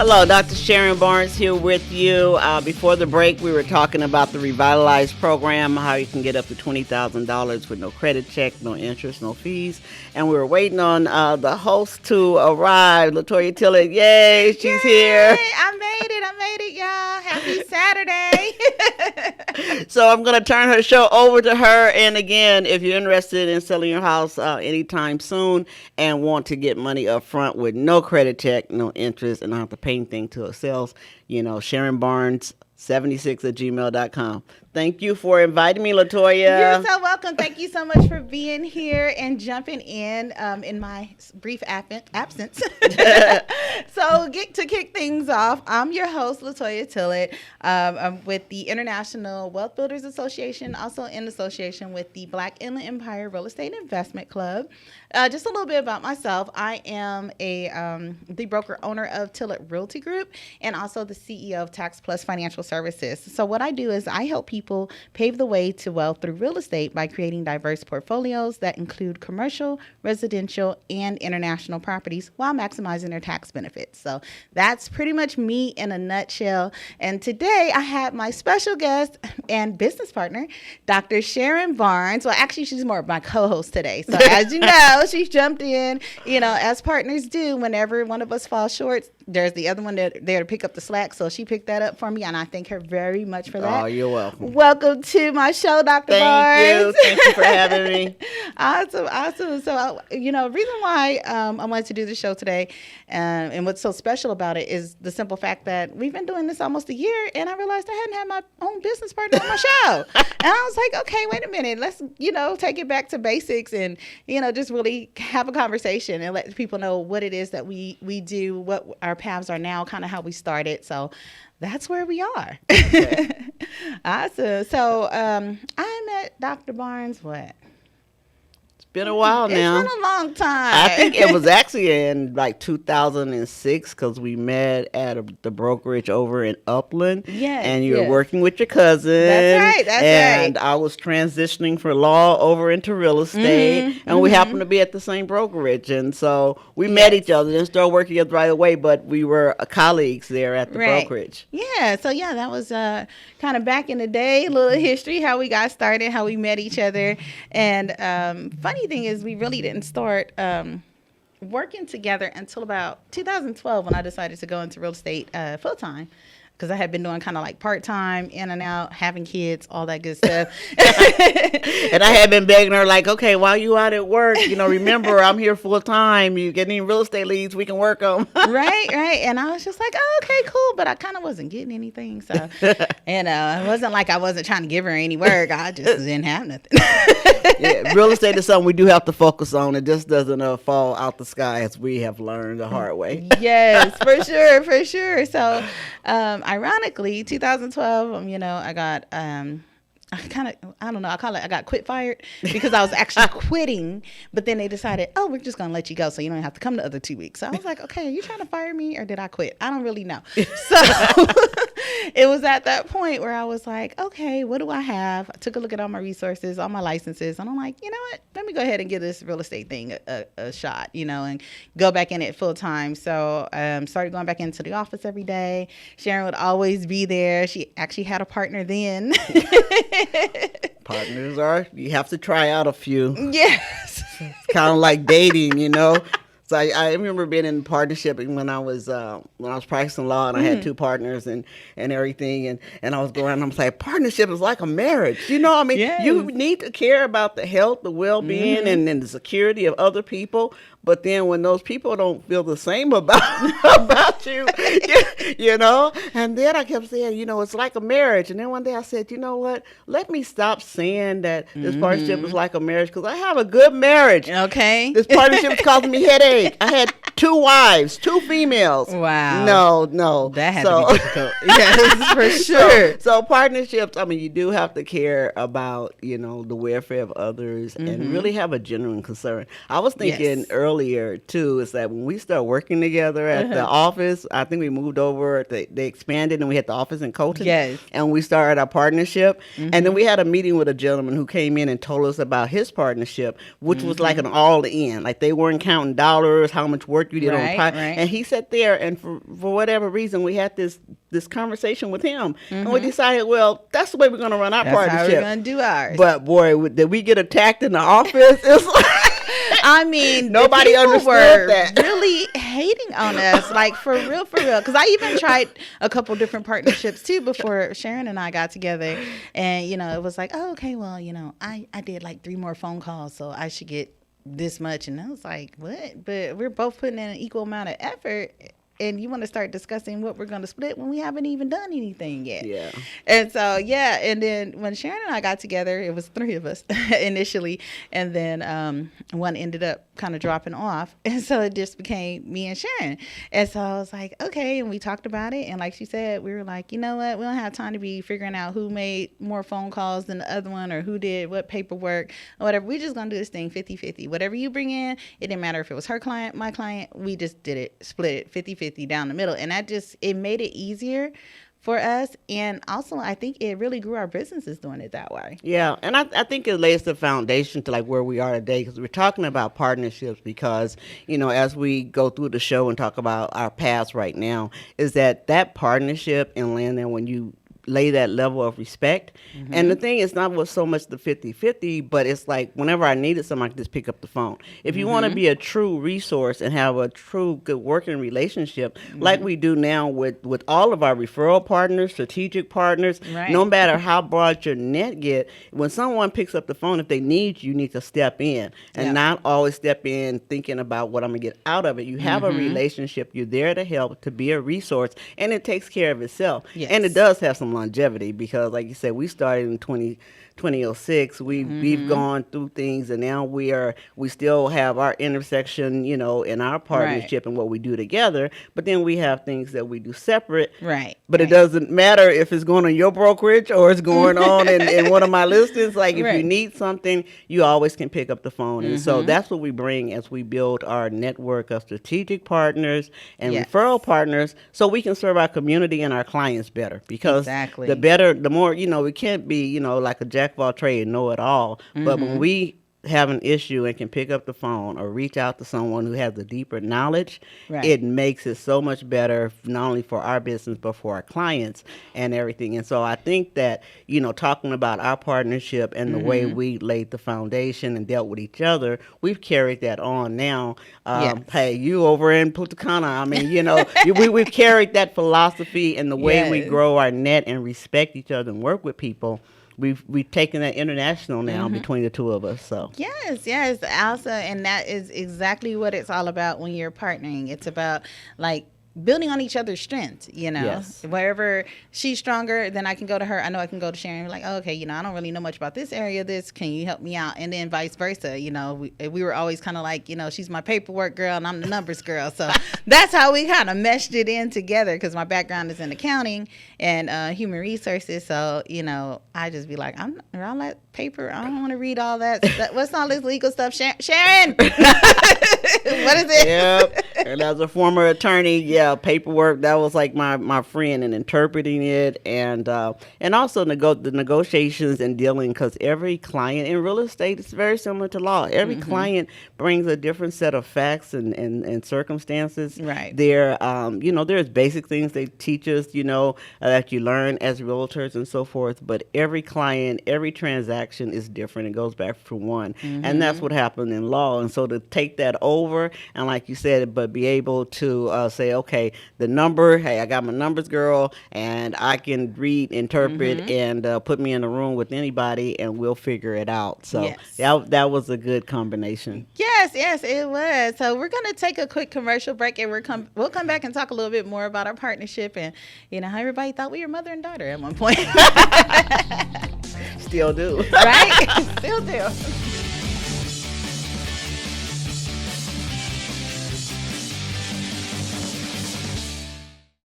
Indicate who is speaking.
Speaker 1: Hello, Dr. Sharon Barnes here with you. Before the break, we were talking about the Revitalize program, how you can get up to $20,000 with no credit check, no interest, no fees. And we were waiting on the host to arrive, Toya Tillett. Yay, she's here.
Speaker 2: I made it, y'all. Happy Saturday.
Speaker 1: So I'm going to turn her show over to her. And again, if you're interested in selling your house anytime soon and want to get money up front with no credit check, no interest, and not have to pay anything till it sells, Sharon Barnes 76@gmail.com. Thank you for inviting me, LaToya.
Speaker 2: You're so welcome. Thank you so much for being here and jumping in my brief absence. So to kick things off, I'm your host, LaToya Tillett. I'm with the International Wealth Builders Association, also in association with the Black Inland Empire Real Estate Investment Club. Just a little bit about myself. I am the broker owner of Tillett Realty Group and also the CEO of Tax Plus Financial Services. So what I do is I help people pave the way to wealth through real estate by creating diverse portfolios that include commercial, residential, and international properties while maximizing their tax benefits. So that's pretty much me in a nutshell. And today I have my special guest and business partner, Dr. Sharon Barnes. Well, actually, she's more of my co-host today. So as you know, she jumped in, as partners do whenever one of us falls short. There's the other one there to pick up the slack. So she picked that up for me, and I thank her very much for that.
Speaker 1: Oh, you're welcome.
Speaker 2: Welcome to my show, Dr. Barnes.
Speaker 1: Thank you for having me.
Speaker 2: Awesome. So, reason why I wanted to do the show today, and what's so special about it is the simple fact that we've been doing this almost a year, and I realized I hadn't had my own business partner on my show. And I was like, okay, wait a minute. Let's, take it back to basics and, just really have a conversation and let people know what it is that we do, what our paths are now, kind of how we started. So that's where we are. Okay. Awesome. So I met Dr. Barnes, what?
Speaker 1: Been a while now.
Speaker 2: It's been a long time.
Speaker 1: I think it was actually in 2006 because we met at the brokerage over in Upland.
Speaker 2: Yes.
Speaker 1: And you were working with your cousin.
Speaker 2: That's right.
Speaker 1: And I was transitioning for law over into real estate. And we happened to be at the same brokerage. And so we met each other and started working together right away. But we were colleagues there at the brokerage.
Speaker 2: Yeah. So, that was kind of back in the day, a little history, how we got started, how we met each other. And funny thing is we really didn't start working together until about 2012 when I decided to go into real estate full-time, because I had been doing kind of like part-time, in and out, having kids, all that good stuff.
Speaker 1: And I had been begging her, okay, while you out at work, remember, I'm here full-time. You get any real estate leads, we can work them.
Speaker 2: Right. And I was just like, oh, okay, cool. But I kind of wasn't getting anything. So, it wasn't like I wasn't trying to give her any work. I just didn't have nothing.
Speaker 1: Yeah, real estate is something we do have to focus on. It just doesn't fall out the sky, as we have learned the hard way.
Speaker 2: Yes, for sure. So, ironically, 2012, I got I got quit fired because I was actually quitting, but then they decided, oh, we're just going to let you go so you don't have to come the other 2 weeks. So I was like, okay, are you trying to fire me or did I quit? I don't really know. So it was at that point where I was like, okay, what do I have? I took a look at all my resources, all my licenses, and I'm like, you know what? Let me go ahead and give this real estate thing a shot, and go back in it full time. So started going back into the office every day. Sharon would always be there. She actually had a partner then.
Speaker 1: Partners you have to try out a few.
Speaker 2: Yes.
Speaker 1: It's kind of like dating, So I remember being in partnership when I was practicing law, and I had two partners and everything, and I was going around and I was like, partnership is like a marriage.
Speaker 2: Yes.
Speaker 1: You need to care about the health, the well-being, and the security of other people. But then when those people don't feel the same about you, and then I kept saying, it's like a marriage. And then one day I said, you know what? Let me stop saying that this partnership is like a marriage, because I have a good marriage.
Speaker 2: Okay.
Speaker 1: This partnership is causing me headache. I had 2 wives, 2 females.
Speaker 2: Wow.
Speaker 1: No.
Speaker 2: That had to be difficult. Yes, for sure.
Speaker 1: So partnerships, you do have to care about, the welfare of others and really have a genuine concern. I was thinking earlier, too, is that when we started working together at the office, I think we moved over, they expanded, and we had the office in Colton.
Speaker 2: Yes.
Speaker 1: And we started our partnership. And then we had a meeting with a gentleman who came in and told us about his partnership, which was like an all-in. Like, they weren't counting dollars, how much work work you did on
Speaker 2: Right,
Speaker 1: time.
Speaker 2: right.
Speaker 1: And he sat there, and for whatever reason, we had this conversation with him, and we decided, well, that's the way we're going to run our
Speaker 2: That's
Speaker 1: partnership.
Speaker 2: how we're going to do ours.
Speaker 1: But boy, did we get attacked in the office? It's like,
Speaker 2: I mean,
Speaker 1: nobody understood that.
Speaker 2: Really hating on us, like for real. Because I even tried a couple different partnerships too before Sharon and I got together, and it was like, oh, okay, well, I did like 3 more phone calls, so I should get this much, and I was like, what? But we're both putting in an equal amount of effort. And you want to start discussing what we're going to split when we haven't even done anything yet.
Speaker 1: Yeah.
Speaker 2: And so, and then when Sharon and I got together, it was 3 of us initially. And then one ended up kind of dropping off. And so it just became me and Sharon. And so I was like, okay. And we talked about it. And like she said, we were like, you know what? We don't have time to be figuring out who made more phone calls than the other one or who did what paperwork or whatever. We're just going to do this thing 50-50. Whatever you bring in, it didn't matter if it was her client, my client. We just did it, split it 50-50 down the middle. And it made it easier for us. And also, I think it really grew our businesses doing it that way.
Speaker 1: Yeah. And I think it lays the foundation to like where we are today, because we're talking about partnerships because, as we go through the show and talk about our past right now, is that partnership and landing when you lay that level of respect. And the thing is not so much the 50-50, but it's like whenever I needed something, I could just pick up the phone. If you want to be a true resource and have a true good working relationship, like we do now with all of our referral partners, strategic partners, no matter how broad your net get, when someone picks up the phone, if they need you, need to step in and not always step in thinking about what I'm going to get out of it. You have a relationship. You're there to help, to be a resource, and it takes care of itself.
Speaker 2: Yes.
Speaker 1: And it does have some longevity because, like you said, we started in 2006. We've gone through things, and now we still have our intersection, in our partnership and what we do together. But then we have things that we do separate.
Speaker 2: Right.
Speaker 1: But it doesn't matter if it's going on your brokerage or it's going on in one of my listings. Like if you need something, you always can pick up the phone. And so that's what we bring as we build our network of strategic partners and referral partners, so we can serve our community and our clients better. Because the better, the more, we can't be, like a jack of all trades and know it all. But when we have an issue and can pick up the phone or reach out to someone who has a deeper knowledge, it makes it so much better, not only for our business, but for our clients and everything. And so I think that, talking about our partnership and the way we laid the foundation and dealt with each other, we've carried that on now. Hey, you over in Punta Cana, I mean, we've carried that philosophy and the way we grow our net and respect each other and work with people. We've taken that international now between the two of us. So
Speaker 2: yes, Elsa, and that is exactly what it's all about when you're partnering. It's about like building on each other's strengths, wherever she's stronger, then I can go to her. I know I can go to Sharon and be like, oh, okay, I don't really know much about this area. Can you help me out? And then vice versa. We were always kind of like, she's my paperwork girl and I'm the numbers girl. So that's how we kind of meshed it in together, because my background is in accounting and human resources. So, I just be like, I'm all that paper. I don't want to read all that. What's all this legal stuff? Sharon! What is it?
Speaker 1: Yep. And as a former attorney, paperwork, that was like my friend in interpreting it, and also the negotiations and dealing, because every client in real estate is very similar to law. Every client brings a different set of facts and circumstances.
Speaker 2: Right.
Speaker 1: There's basic things they teach us, that you learn as realtors and so forth, but every client, every transaction is different. It goes back from one. And that's what happened in law. And so to take that over, and like you said, but be able to say, okay, the number, hey, I got my numbers girl, and I can read, interpret, and put me in a room with anybody, and we'll figure it out. So that was a good combination.
Speaker 2: Yes, it was. So we're going to take a quick commercial break, and we'll come back and talk a little bit more about our partnership and, how everybody thought we were mother and daughter at one point.
Speaker 1: Still do.
Speaker 2: Right? Still do.